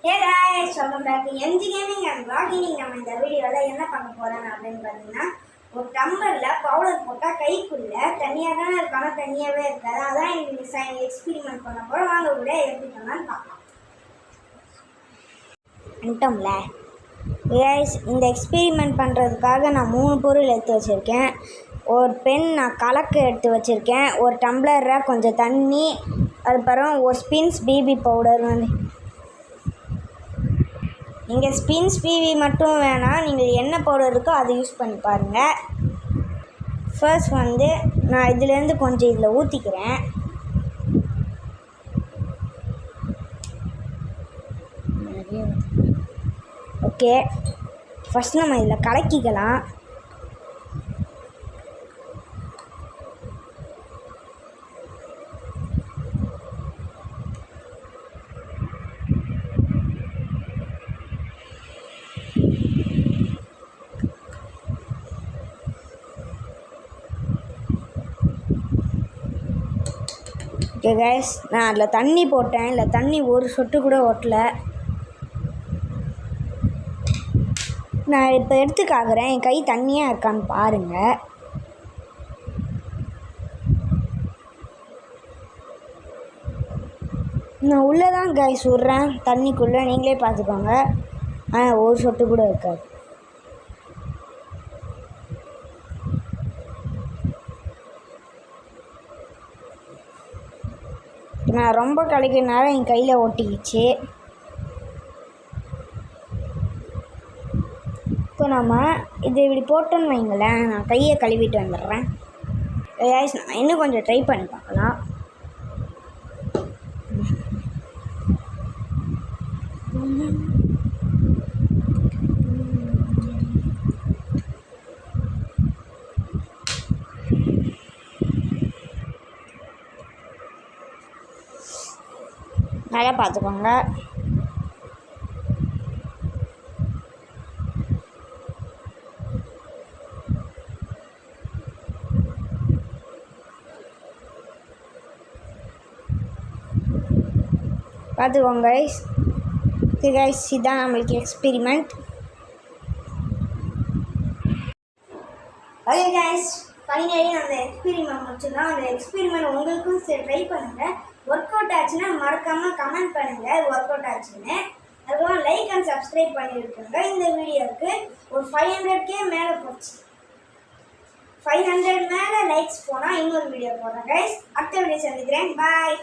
Hey guys, welcome back to MG Gaming and Vlogging. நம்ம இந்த வீடியோவில் என்ன பண்ண போகிறோம் அப்படின்னு பார்த்தீங்கன்னா, ஒரு டம்ளரில் பவுடர் போட்டால் கைக்குள்ளே தனியாக தானே இருக்கான தனியாகவே இருக்காது. அதான் இன்னைக்கு எக்ஸ்பெரிமெண்ட் பண்ண போகிறோம். வாங்க கூட எப்படி பண்ணலான்னு பார்க்கலாம். வந்துட்டோம்ல கைஸ், இந்த எக்ஸ்பெரிமெண்ட் பண்ணுறதுக்காக நான் 3 பொருள் எடுத்து வச்சுருக்கேன். ஒரு பென் நான் கலக்கு எடுத்து வச்சுருக்கேன், ஒரு டம்ளரில் கொஞ்சம் தண்ணி, அதுக்கப்புறம் ஒரு ஸ்பின்ஸ் பிபி பவுடர். நீங்கள் ஸ்பின்ஸ் பிவி மட்டும் வேணாம், நீங்கள் என்ன பவுடர் இருக்கோ அதை யூஸ் பண்ணி பாருங்கள். ஃபர்ஸ்ட் நான் இதுலேருந்து கொஞ்சம் இதில் ஊற்றிக்கிறேன். ஓகே, ஃபஸ்ட் நம்ம இதில் கலக்கிக்கலாம். ஓகே கைஸ், நான் அதில் தண்ணி போட்டேன். இல்லை தண்ணி ஒரு சொட்டு கூட ஓட்டலை. நான் இப்போ எடுத்துக்காகிறேன், என் கை தண்ணியாக இருக்கான்னு பாருங்கள். நான் உள்ளே தான் கைஸ் விட்றேன் தண்ணிக்குள்ளே, நீங்களே பார்த்துக்கோங்க. ஆனால் ஒரு சொட்டு கூட இருக்காது. நான் ரொம்ப கலக்கிறனால என் கையில் ஒட்டிக்கிச்சு. இப்போ நம்ம இது இப்படி போட்டோன்னு வைங்களேன், நான் கையை கழுவிட்டு வந்துடுறேன். நான் இன்னும் கொஞ்சம் ட்ரை பண்ணி பார்க்கலாம். நல்லா பார்த்துக்கோங்க. பார்த்துக்கோங்க கைஸ். இதுதான் நம்மளுக்கு எக்ஸ்பெரிமெண்ட். ஓகே கைஸ், ஃபைனலி அந்த எக்ஸ்பெரிமெண்ட் முடிச்சிடலாம். அந்த எக்ஸ்பெரிமெண்ட் உங்களுக்கும் ட்ரை பண்ணுங்கள். ஒர்க் அவுட் ஆச்சுன்னா மறக்காமல் கமெண்ட் பண்ணுங்கள் ஒர்க் அவுட் ஆச்சுன்னு. அதுக்கப்புறம் லைக் அண்ட் சப்ஸ்கிரைப் பண்ணியிருக்கோங்க. இந்த வீடியோவுக்கு ஒரு 500K மேலே போச்சு. 500 மேலே லைக்ஸ் போனால் இன்னொரு வீடியோ போடுறேன் கைஸ். அடுத்த வீடியோ சந்திக்கிறேன். பாய்.